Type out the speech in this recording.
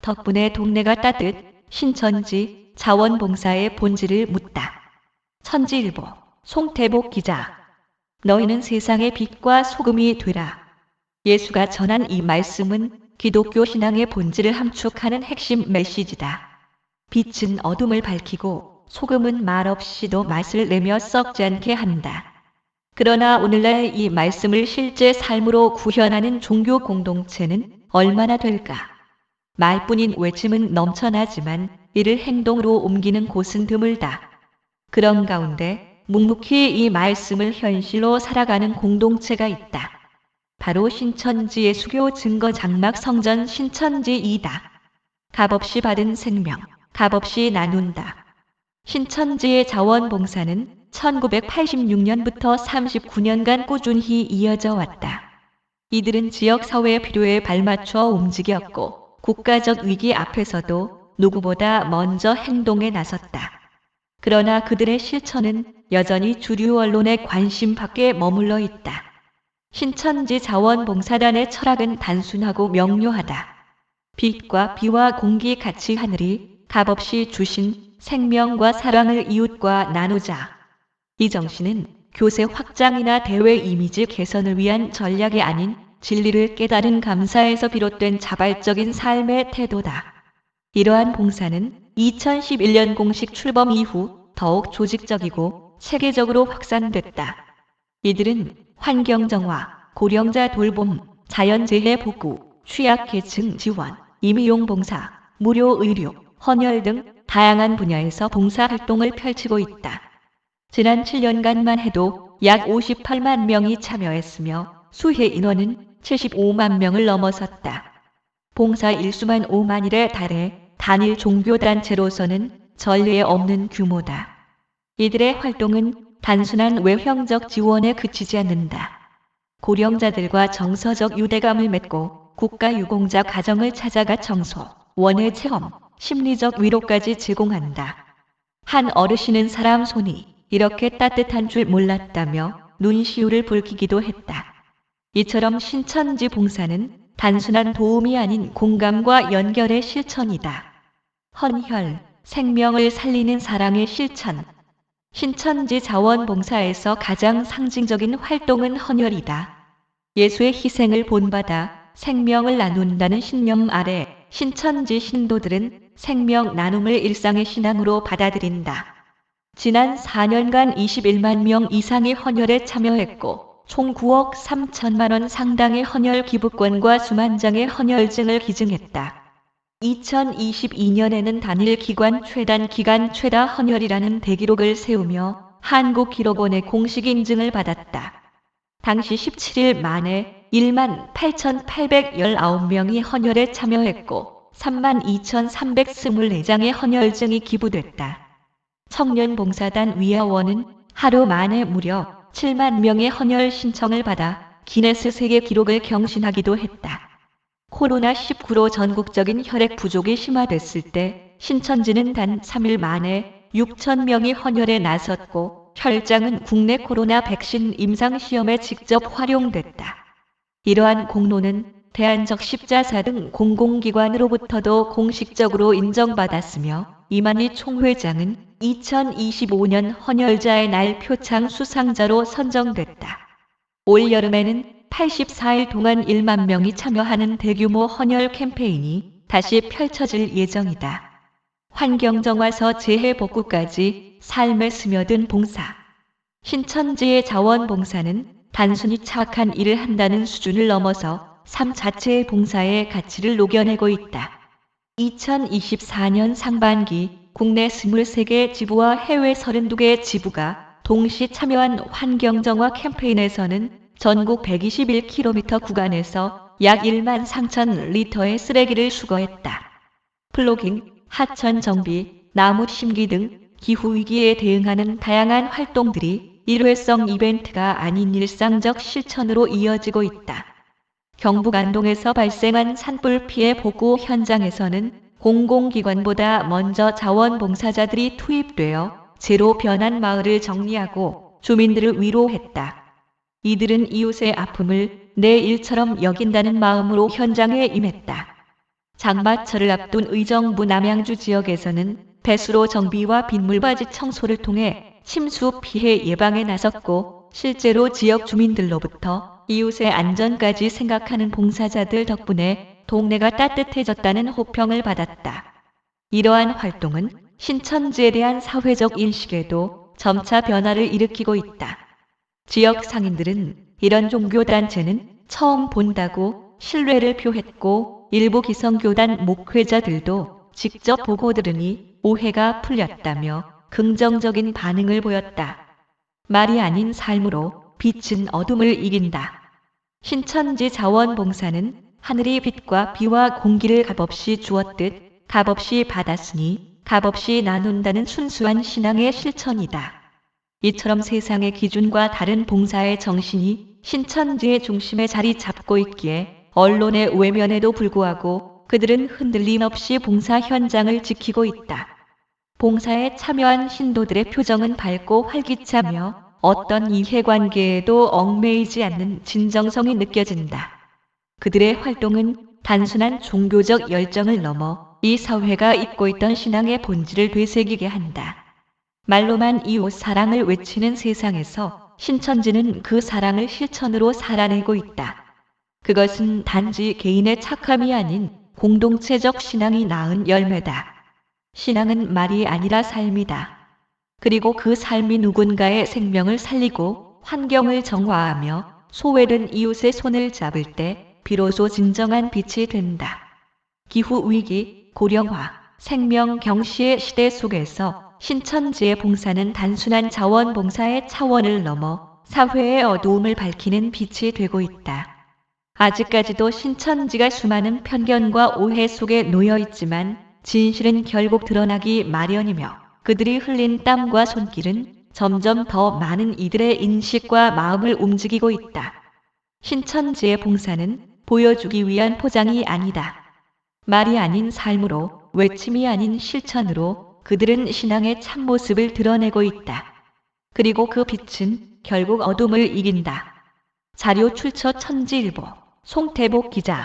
덕분에 동네가 따뜻. 신천지 자원봉사의 본질을 묻다. 천지일보 송태복 기자. 너희는 세상의 빛과 소금이 되라. 예수가 전한 이 말씀은 기독교 신앙의 본질을 함축하는 핵심 메시지다. 빛은 어둠을 밝히고 소금은 말없이도 맛을 내며 썩지 않게 한다. 그러나 오늘날 이 말씀을 실제 삶으로 구현하는 종교 공동체는 얼마나 될까? 말뿐인 외침은 넘쳐나지만 이를 행동으로 옮기는 곳은 드물다. 그런 가운데 묵묵히 이 말씀을 현실로 살아가는 공동체가 있다. 바로 신천지의 수교 증거 장막 성전 신천지이다. 값없이 받은 생명, 값없이 나눈다. 신천지의 자원봉사는 1986년부터 39년간 꾸준히 이어져 왔다. 이들은 지역사회의 필요에 발맞춰 움직였고 국가적 위기 앞에서도 누구보다 먼저 행동에 나섰다. 그러나 그들의 실천은 여전히 주류 언론의 관심 밖에 머물러 있다. 신천지 자원봉사단의 철학은 단순하고 명료하다. 빛과 비와 공기 같이 하늘이 값없이 주신 생명과 사랑을 이웃과 나누자. 이 정신은 교세 확장이나 대외 이미지 개선을 위한 전략이 아닌 진리를 깨달은 감사에서 비롯된 자발적인 삶의 태도다. 이러한 봉사는 2011년 공식 출범 이후 더욱 조직적이고 체계적으로 확산됐다. 이들은 환경정화, 고령자 돌봄, 자연재해 복구, 취약계층 지원, 임의용 봉사, 무료 의료, 헌혈 등 다양한 분야에서 봉사활동을 펼치고 있다. 지난 7년간만 해도 약 58만 명이 참여했으며 수혜 인원은 75만 명을 넘어섰다. 봉사 일수만 5만일에 달해 단일 종교단체로서는 전례에 없는 규모다. 이들의 활동은 단순한 외형적 지원에 그치지 않는다. 고령자들과 정서적 유대감을 맺고 국가유공자 가정을 찾아가 청소, 원예 체험, 심리적 위로까지 제공한다. 한 어르신은 사람 손이 이렇게 따뜻한 줄 몰랐다며 눈시울을 붉히기도 했다. 이처럼 신천지 봉사는 단순한 도움이 아닌 공감과 연결의 실천이다. 헌혈, 생명을 살리는 사랑의 실천. 신천지 자원봉사에서 가장 상징적인 활동은 헌혈이다. 예수의 희생을 본받아 생명을 나눈다는 신념 아래 신천지 신도들은 생명 나눔을 일상의 신앙으로 받아들인다. 지난 4년간 21만 명 이상이 헌혈에 참여했고 총 9억 3천만 원 상당의 헌혈 기부권과 수만 장의 헌혈증을 기증했다. 2022년에는 단일 기관 최다 헌혈이라는 대기록을 세우며 한국기록원의 공식 인증을 받았다. 당시 17일 만에 1만 8,819명이 헌혈에 참여했고 3만 2,324장의 헌혈증이 기부됐다. 청년봉사단 위아원은 하루 만에 무려 7만 명의 헌혈 신청을 받아 기네스 세계 기록을 경신하기도 했다. 코로나19로 전국적인 혈액 부족이 심화됐을 때 신천지는 단 3일 만에 6천 명이 헌혈에 나섰고 혈장은 국내 코로나 백신 임상시험에 직접 활용됐다. 이러한 공로는 대한적 십자사 등 공공기관으로부터도 공식적으로 인정받았으며 이만희 총회장은 2025년 헌혈자의 날 표창 수상자로 선정됐다. 올 여름에는 84일 동안 1만 명이 참여하는 대규모 헌혈 캠페인이 다시 펼쳐질 예정이다. 환경정화서 재해복구까지 삶에 스며든 봉사. 신천지의 자원봉사는 단순히 착한 일을 한다는 수준을 넘어서 삶 자체의 봉사의 가치를 녹여내고 있다. 2024년 상반기 국내 23개 지부와 해외 32개 지부가 동시 참여한 환경정화 캠페인에서는 전국 121km 구간에서 약 1만 3천 리터의 쓰레기를 수거했다. 플로깅, 하천 정비, 나무 심기 등 기후위기에 대응하는 다양한 활동들이 일회성 이벤트가 아닌 일상적 실천으로 이어지고 있다. 경북 안동에서 발생한 산불 피해 복구 현장에서는 공공기관보다 먼저 자원봉사자들이 투입되어 재로 변한 마을을 정리하고 주민들을 위로했다. 이들은 이웃의 아픔을 내 일처럼 여긴다는 마음으로 현장에 임했다. 장마철을 앞둔 의정부 남양주 지역에서는 배수로 정비와 빗물바지 청소를 통해 침수 피해 예방에 나섰고, 실제로 지역 주민들로부터 이웃의 안전까지 생각하는 봉사자들 덕분에 동네가 따뜻해졌다는 호평을 받았다. 이러한 활동은 신천지에 대한 사회적 인식에도 점차 변화를 일으키고 있다. 지역 상인들은 이런 종교단체는 처음 본다고 신뢰를 표했고, 일부 기성교단 목회자들도 직접 보고 들으니 오해가 풀렸다며 긍정적인 반응을 보였다. 말이 아닌 삶으로 빛은 어둠을 이긴다. 신천지 자원봉사는 하늘이 빛과 비와 공기를 값없이 주었듯 값없이 받았으니 값없이 나눈다는 순수한 신앙의 실천이다. 이처럼 세상의 기준과 다른 봉사의 정신이 신천지의 중심에 자리 잡고 있기에 언론의 외면에도 불구하고 그들은 흔들림 없이 봉사 현장을 지키고 있다. 봉사에 참여한 신도들의 표정은 밝고 활기차며 어떤 이해관계에도 얽매이지 않는 진정성이 느껴진다. 그들의 활동은 단순한 종교적 열정을 넘어 이 사회가 잊고 있던 신앙의 본질을 되새기게 한다. 말로만 이웃 사랑을 외치는 세상에서 신천지는 그 사랑을 실천으로 살아내고 있다. 그것은 단지 개인의 착함이 아닌 공동체적 신앙이 낳은 열매다. 신앙은 말이 아니라 삶이다. 그리고 그 삶이 누군가의 생명을 살리고 환경을 정화하며 소외된 이웃의 손을 잡을 때 비로소 진정한 빛이 된다. 기후위기, 고령화, 생명 경시의 시대 속에서 신천지의 봉사는 단순한 자원봉사의 차원을 넘어 사회의 어두움을 밝히는 빛이 되고 있다. 아직까지도 신천지가 수많은 편견과 오해 속에 놓여 있지만 진실은 결국 드러나기 마련이며 그들이 흘린 땀과 손길은 점점 더 많은 이들의 인식과 마음을 움직이고 있다. 신천지의 봉사는 보여주기 위한 포장이 아니다. 말이 아닌 삶으로, 외침이 아닌 실천으로 그들은 신앙의 참모습을 드러내고 있다. 그리고 그 빛은 결국 어둠을 이긴다. 자료 출처 천지일보, 송태복 기자.